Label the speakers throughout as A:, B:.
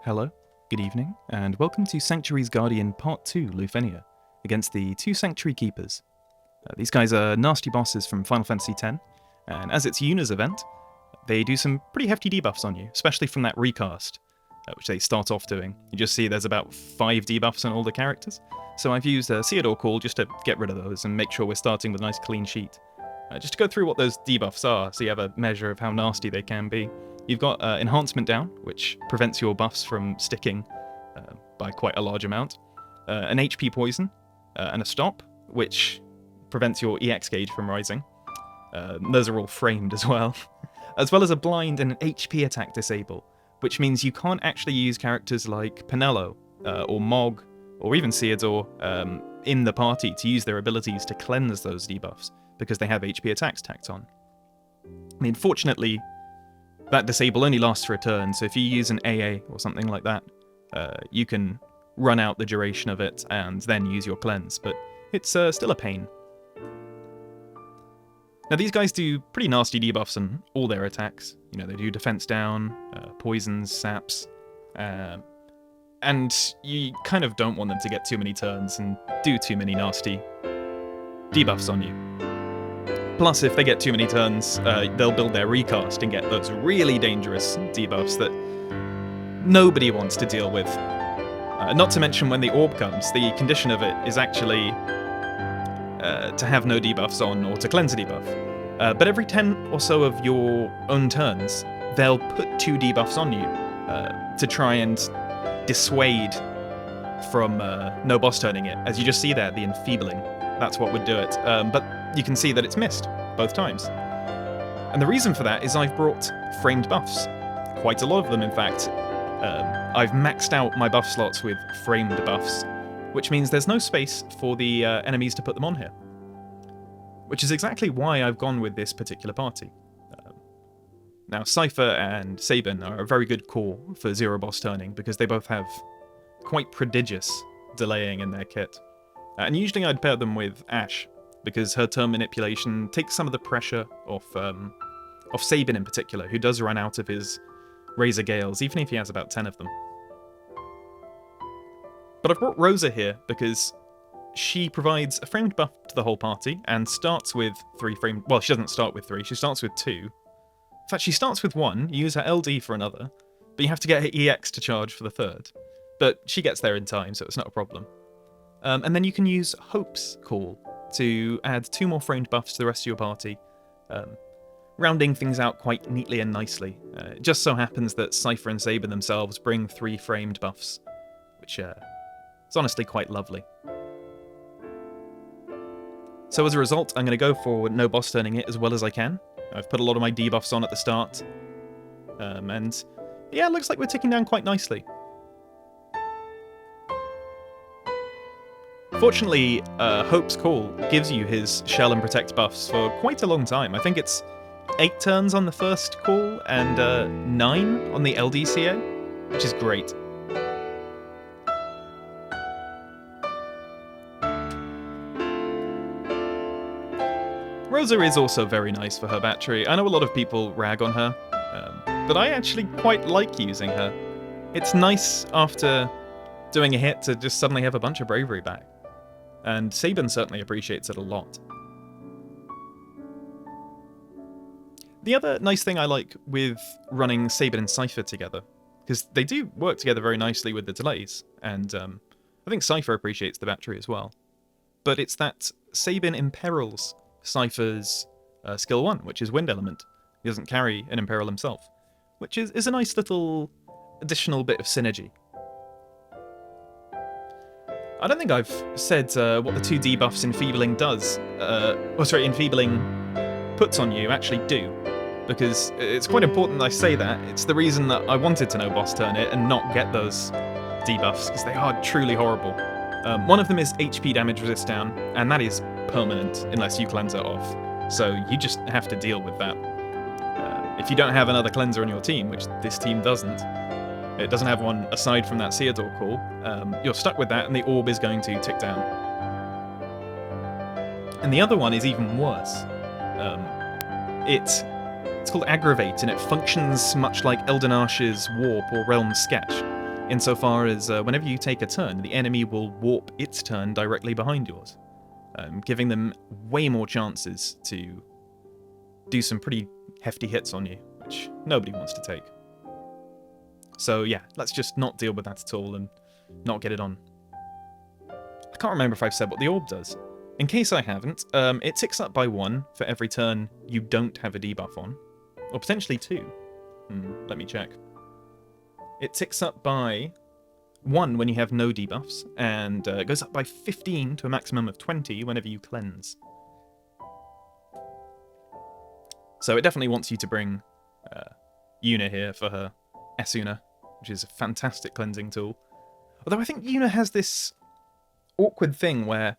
A: Hello, good evening, and welcome to Sanctuary's Guardian Part 2, Lufenia, against the two Sanctuary Keepers. These guys are nasty bosses from Final Fantasy X, and as it's Yuna's event, they do some pretty hefty debuffs on you, especially from that recast, which they start off doing. You just see there's about 5 debuffs on all the characters, so I've used a Ceodore call just to get rid of those and make sure we're starting with a nice clean sheet. Just to go through what those debuffs are, so you have a measure of how nasty they can be. You've got Enhancement down, which prevents your buffs from sticking by quite a large amount. An HP poison, and a stop, which prevents your EX gauge from rising. Those are all framed as well. As well as a blind and an HP attack disable, which means you can't actually use characters like Penelo, or Mog, or even Ceodore in the party to use their abilities to cleanse those debuffs, because they have HP attacks tacked on. I mean, fortunately, that disable only lasts for a turn, so if you use an AA or something like that, you can run out the duration of it and then use your cleanse, but it's still a pain. Now these guys do pretty nasty debuffs on all their attacks. You know, they do defense down, poisons, saps, and you kind of don't want them to get too many turns and do too many nasty debuffs on you. Plus, if they get too many turns, they'll build their recast and get those really dangerous debuffs that nobody wants to deal with. Not to mention when the orb comes, the condition of it is actually to have no debuffs on or to cleanse a debuff. But every 10 or so of your own turns, they'll put 2 debuffs on you to try and dissuade from no boss turning it. As you just see there, the enfeebling. That's what would do it. But you can see that it's missed both times. And the reason for that is I've brought framed buffs. Quite a lot of them, in fact. I've maxed out my buff slots with framed buffs, which means there's no space for the enemies to put them on here. Which is exactly why I've gone with this particular party. Now, Seifer and Sabin are a very good core for zero boss turning, because they both have quite prodigious delaying in their kit. And usually I'd pair them with Ashe, because her turn manipulation takes some of the pressure off Sabin in particular, who does run out of his Razor Gales, even if he has about 10 of them. But I've brought Rosa here because she provides a framed buff to the whole party and starts with 3 framed... Well, she doesn't start with 3, she starts with 2. In fact, she starts with 1, you use her LD for another, but you have to get her EX to charge for the 3rd. But she gets there in time, so it's not a problem. And then you can use Hope's Call to add 2 more framed buffs to the rest of your party, rounding things out quite neatly and nicely. It just so happens that Seifer and Sabin themselves bring 3 framed buffs, which is honestly quite lovely. So as a result, I'm going to go for no boss turning it as well as I can. I've put a lot of my debuffs on at the start, and yeah, it looks like we're ticking down quite nicely. Fortunately, Hope's Call gives you his Shell and Protect buffs for quite a long time. I think it's 8 turns on the first call and 9 on the LDCA, which is great. Rosa is also very nice for her battery. I know a lot of people rag on her, but I actually quite like using her. It's nice after doing a hit to just suddenly have a bunch of bravery back. And Sabin certainly appreciates it a lot. The other nice thing I like with running Sabin and Seifer together, because they do work together very nicely with the delays, and I think Seifer appreciates the battery as well, but it's that Sabin imperils Seifer's skill 1, which is Wind Element. He doesn't carry an imperil himself, which is a nice little additional bit of synergy. I don't think I've said what the 2 debuffs Enfeebling does, Enfeebling puts on you actually do, because it's quite important that I say that. It's the reason that I wanted to no boss turn it and not get those debuffs, because they are truly horrible. One of them is HP damage resist down, and that is permanent unless you cleanse it off, so you just have to deal with that. If you don't have another cleanser on your team, which this team doesn't, it doesn't have one aside from that Ceodore call, you're stuck with that and the orb is going to tick down. And the other one is even worse. It's called Aggravate, and it functions much like Elden Arsh's Warp or Realm Sketch. insofar as whenever you take a turn, the enemy will warp its turn directly behind yours, giving them way more chances to do some pretty hefty hits on you, which nobody wants to take. So yeah, let's just not deal with that at all and not get it on. I can't remember if I've said what the orb does. In case I haven't, it ticks up by 1 for every turn you don't have a debuff on. Or potentially 2. Let me check. It ticks up by 1 when you have no debuffs, and it goes up by 15 to a maximum of 20 whenever you cleanse. So it definitely wants you to bring Yuna here for her Esuna, which is a fantastic cleansing tool. Although I think Yuna has this awkward thing where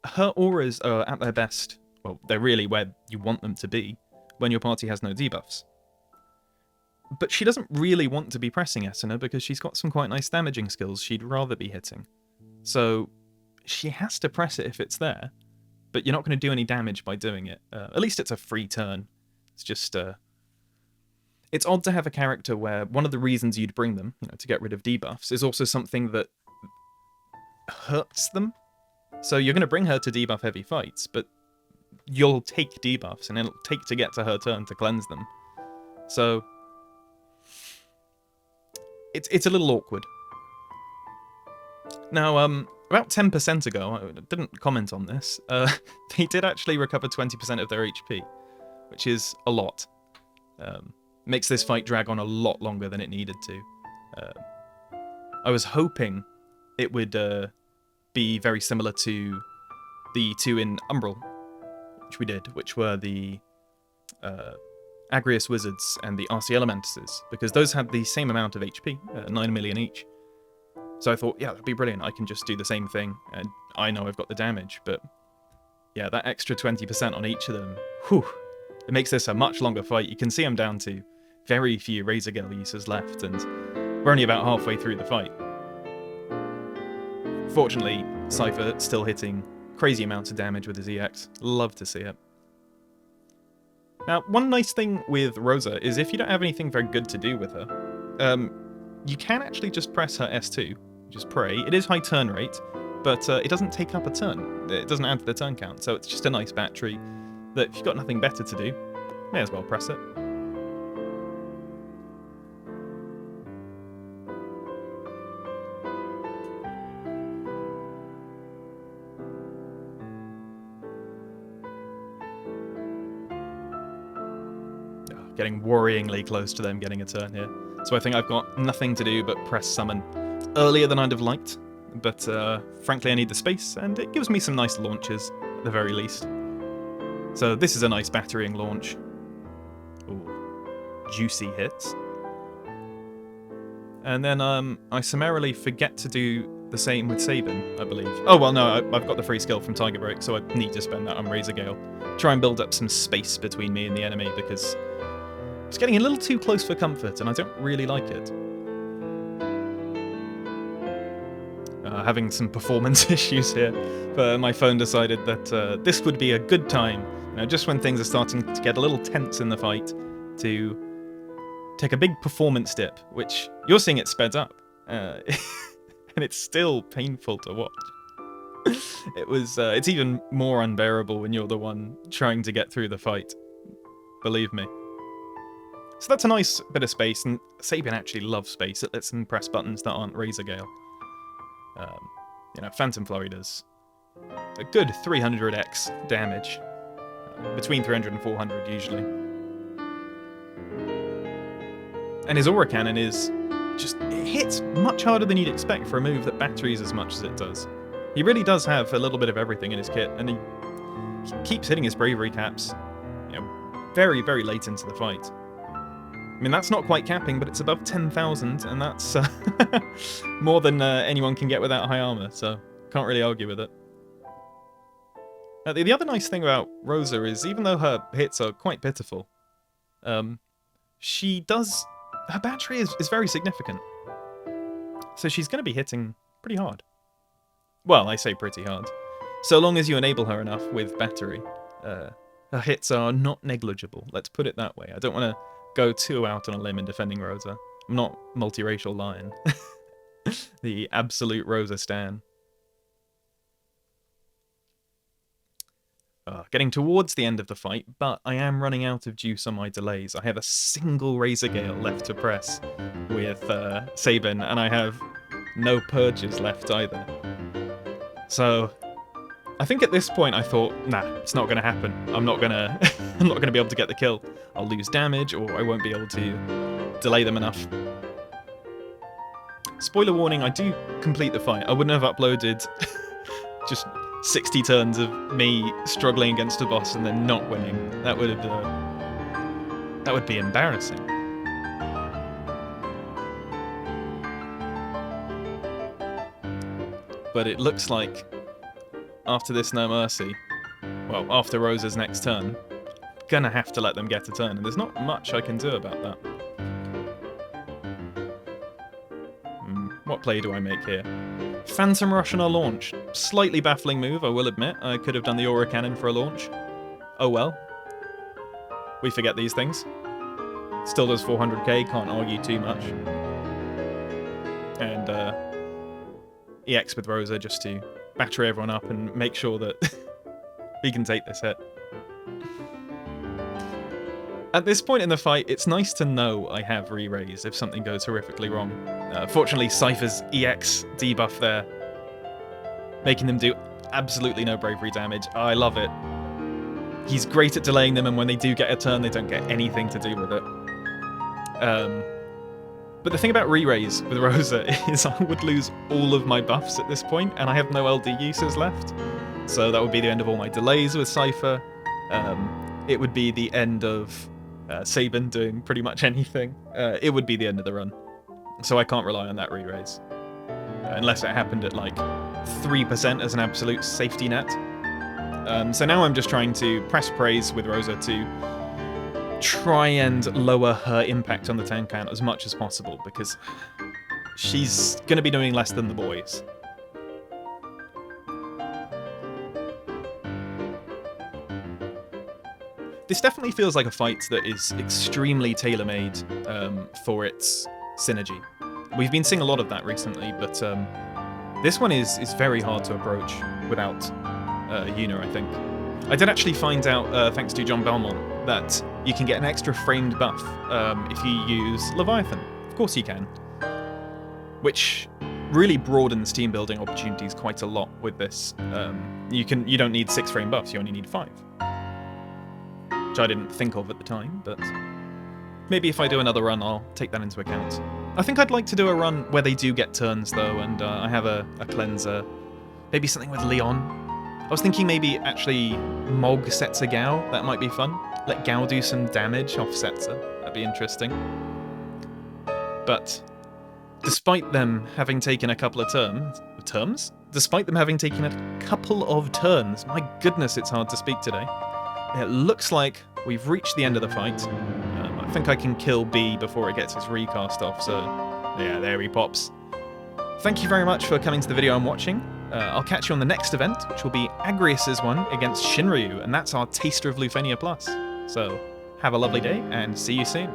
A: her auras are at their best, well, they're really where you want them to be, when your party has no debuffs. But she doesn't really want to be pressing Esuna because she's got some quite nice damaging skills she'd rather be hitting. So she has to press it if it's there, but you're not going to do any damage by doing it. At least it's a free turn. It's just... it's odd to have a character where one of the reasons you'd bring them, to get rid of debuffs, is also something that hurts them. So you're going to bring her to debuff heavy fights, but you'll take debuffs, and it'll take to get to her turn to cleanse them. So it's a little awkward. Now, about 10% ago, I didn't comment on this, they did actually recover 20% of their HP, which is a lot. Makes this fight drag on a lot longer than it needed to. I was hoping it would be very similar to the 2 in Umbral, which we did, which were the Agrius Wizards and the RC Elementuses, because those had the same amount of HP, 9 million each. So I thought, yeah, that'd be brilliant. I can just do the same thing, and I know I've got the damage, but yeah, that extra 20% on each of them, whew, it makes this a much longer fight. You can see I'm down to very few Razor Gale users left, and we're only about halfway through the fight. Fortunately, Seifer still hitting crazy amounts of damage with his EX. Love to see it. Now, one nice thing with Rosa is if you don't have anything very good to do with her, you can actually just press her S2, just pray. It is high turn rate, but it doesn't take up a turn. It doesn't add to the turn count, so it's just a nice battery that if you've got nothing better to do, may as well press it. Getting worryingly close to them getting a turn here. So I think I've got nothing to do but press summon earlier than I'd have liked, but frankly I need the space, and it gives me some nice launches, at the very least. So this is a nice battering launch. Ooh, juicy hits. And then I summarily forget to do the same with Sabin, I believe. Oh, well, no, I've got the free skill from Tiger Break, so I need to spend that on Razor Gale. Try and build up some space between me and the enemy, because it's getting a little too close for comfort, and I don't really like it. Having some performance issues here, but my phone decided that this would be a good time, just when things are starting to get a little tense in the fight, to take a big performance dip, which you're seeing it sped up, and it's still painful to watch. It's even more unbearable when you're the one trying to get through the fight, believe me. So that's a nice bit of space, and Sabin actually loves space. It lets them press buttons that aren't Razor Gale. Phantom Flurry does a good 300x damage. Between 300 and 400 usually. And his Aura Cannon is it hits much harder than you'd expect for a move that batteries as much as it does. He really does have a little bit of everything in his kit, and he keeps hitting his bravery caps, very, very late into the fight. I mean, that's not quite capping, but it's above 10,000, and that's more than anyone can get without high armor, so can't really argue with it. The other nice thing about Rosa is, even though her hits are quite pitiful, her battery is very significant. So she's going to be hitting pretty hard. Well, I say pretty hard. So long as you enable her enough with battery, her hits are not negligible, let's put it that way. I don't want to go too out on a limb in defending Rosa. I'm not multiracial lion. The absolute Rosa stan. Getting towards the end of the fight, but I am running out of juice on my delays. I have a single Razor Gale left to press with Sabin, and I have no purges left either. So I think at this point I thought, nah, it's not going to happen. I'm not gonna be able to get the kill. I'll lose damage, or I won't be able to delay them enough. Spoiler warning: I do complete the fight. I wouldn't have uploaded just 60 turns of me struggling against a boss and then not winning. That would be embarrassing. But it looks like after this No Mercy, well, after Rosa's next turn, gonna have to let them get a turn, and there's not much I can do about that. What play do I make here? Phantom Rush on a launch. Slightly baffling move, I will admit. I could have done the Aura Cannon for a launch. Oh well. We forget these things. Still does 400k, can't argue too much. And EX with Rosa just to batter everyone up and make sure that we can take this hit. At this point in the fight, it's nice to know I have re-raise if something goes horrifically wrong. Fortunately, Seifer's EX debuff there, making them do absolutely no bravery damage. I love it. He's great at delaying them, and when they do get a turn, they don't get anything to do with it. But the thing about re-raise with Rosa is I would lose all of my buffs at this point, and I have no LD uses left. So that would be the end of all my delays with Seifer. It would be the end of Sabin doing pretty much anything. It would be the end of the run. So I can't rely on that re-raise. Unless it happened at like 3% as an absolute safety net. So now I'm just trying to press praise with Rosa to try and lower her impact on the tank count as much as possible, because she's going to be doing less than the boys. This definitely feels like a fight that is extremely tailor-made for its synergy. We've been seeing a lot of that recently, but this one is very hard to approach without Yuna, I think. I did actually find out, thanks to John Belmont, that you can get an extra framed buff if you use Leviathan. Of course you can. Which really broadens team building opportunities quite a lot with this. You don't need 6 frame buffs, you only need 5. Which I didn't think of at the time, but maybe if I do another run, I'll take that into account. I think I'd like to do a run where they do get turns, though, and I have a cleanser. Maybe something with Leon. I was thinking maybe actually Mog Setzer Gao. That might be fun. Let Gao do some damage off Setzer. That'd be interesting. But despite them having taken a couple of turns? Despite them having taken a couple of turns, my goodness, it's hard to speak today. It looks like we've reached the end of the fight. I think I can kill B before it gets its recast off, so yeah, there he pops. Thank you very much for coming to the video and watching. I'll catch you on the next event, which will be Agrius's one against Shinryu, and that's our Taster of Lufenia Plus. So, have a lovely day, and see you soon.